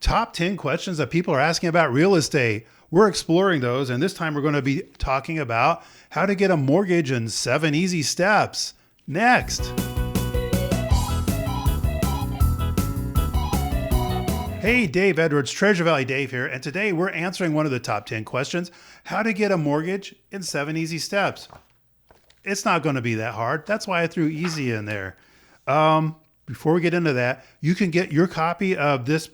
top 10 questions that people are asking about real estate. We're exploring those, and this time we're going to be talking about how to get a mortgage in 7 easy steps. Next. Hey, Dave Edwards, Treasure Valley Dave here, and today we're answering one of the top 10 questions, how to get a mortgage in 7 easy steps. It's not going to be that hard. That's why I threw easy in there. Before we get into that, you can get your copy of this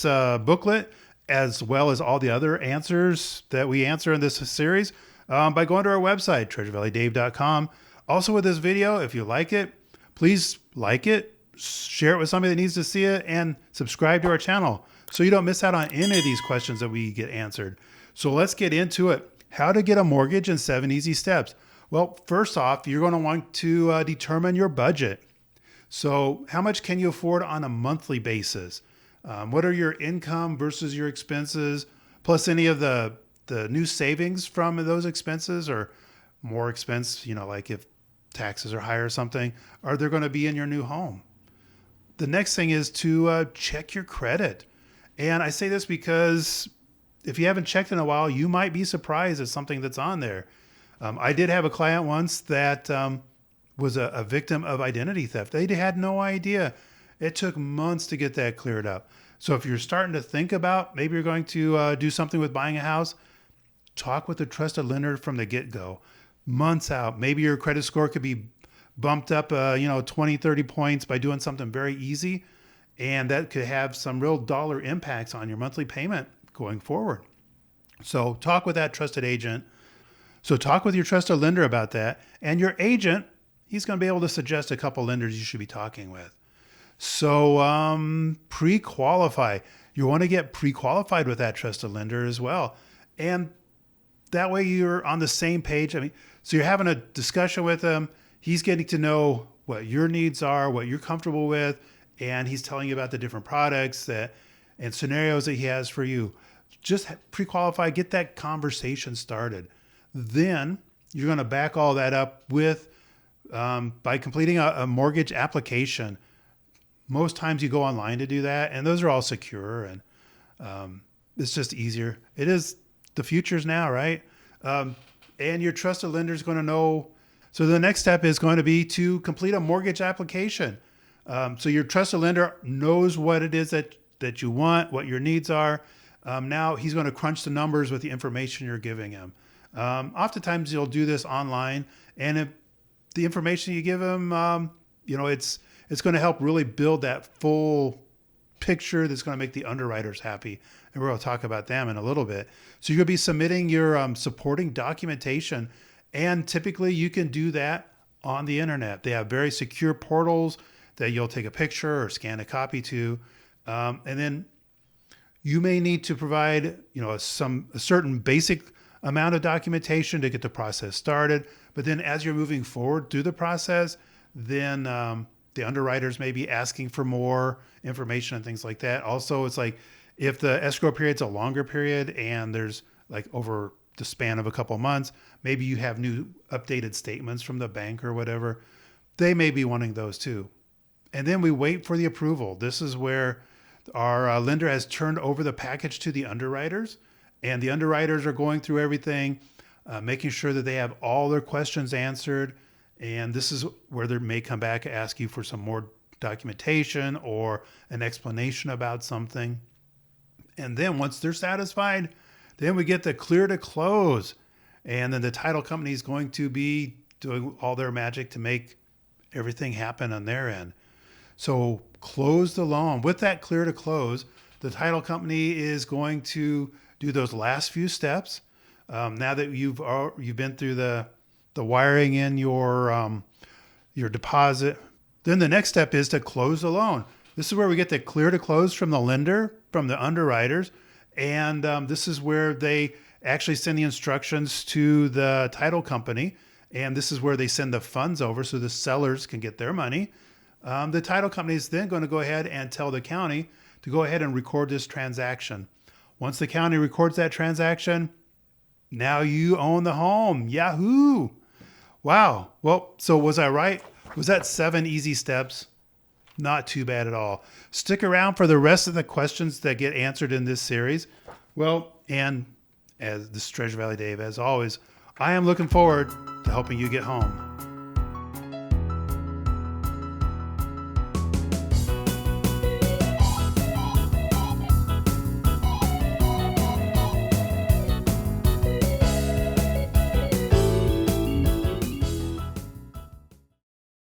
booklet as well as all the other answers that we answer in this series by going to our website, treasurevalley.dave.com. Also with this video, if you like it, please like it, share it with somebody that needs to see it, and subscribe to our channel so you don't miss out on any of these questions that we get answered. So let's get into it. How to get a mortgage in 7 easy steps. Well, first off, you're going to want to determine your budget. So how much can you afford on a monthly basis? What are your income versus your expenses, plus any of the new savings from those expenses or more expense, like if taxes are higher or something, are they going to be in your new home? The next thing is to check your credit. And I say this because if you haven't checked in a while, you might be surprised at something that's on there. I did have a client once that was a victim of identity theft. They had no idea. It took months to get that cleared up. So if you're starting to think about maybe you're going to do something with buying a house, talk with a trusted lender from the get-go. Months out, maybe your credit score could be bumped up 20, 30 points by doing something very easy, and that could have some real dollar impacts on your monthly payment going forward. So talk with that trusted agent. So talk with your trusted lender about that, and your agent, he's going to be able to suggest a couple lenders you should be talking with. So pre-qualify. You want to get pre-qualified with that trusted lender as well. And that way you're on the same page. So you're having a discussion with him. He's getting to know what your needs are, what you're comfortable with, and he's telling you about the different products and scenarios that he has for you. Just pre-qualify, get that conversation started. Then you're going to back all that up with by completing a mortgage application. Most times you go online to do that, and those are all secure, and it's just easier. It is the future's now, right? And your trusted lender is going to know. So the next step is going to be to complete a mortgage application. So your trusted lender knows what it is that you want, what your needs are. Now he's going to crunch the numbers with the information you're giving him. Oftentimes you'll do this online, and if the information you give him, it's going to help really build that full picture that's going to make the underwriters happy. And we're going to talk about them in a little bit. So you're going to be submitting your supporting documentation. And typically you can do that on the internet. They have very secure portals that you'll take a picture or scan a copy to. And then you may need to provide, a certain basic amount of documentation to get the process started. But then as you're moving forward through the process, then the underwriters may be asking for more information and things like that. Also, it's like if the escrow period's a longer period and there's like over the span of a couple months, maybe you have new updated statements from the bank or whatever, they may be wanting those too. And then we wait for the approval. This is where our lender has turned over the package to the underwriters, and the underwriters are going through everything, making sure that they have all their questions answered. And this is where they may come back and ask you for some more documentation or an explanation about something. And then once they're satisfied, then we get the clear to close. And then the title company is going to be doing all their magic to make everything happen on their end. So close the loan. With that clear to close, the title company is going to do those last few steps. Now that you've been through the wiring in your deposit, then the next step is to close the loan. This is where we get the clear to close from the lender, from the underwriters. And this is where they actually send the instructions to the title company. And this is where they send the funds over so the sellers can get their money. The title company is then going to go ahead and tell the county to go ahead and record this transaction. Once the county records that transaction, now you own the home. Yahoo! Wow. Well, so was I right? Was that 7 easy steps? Not too bad at all. Stick around for the rest of the questions that get answered in this series. Well, and as this is Treasure Valley Dave, as always, I am looking forward to helping you get home.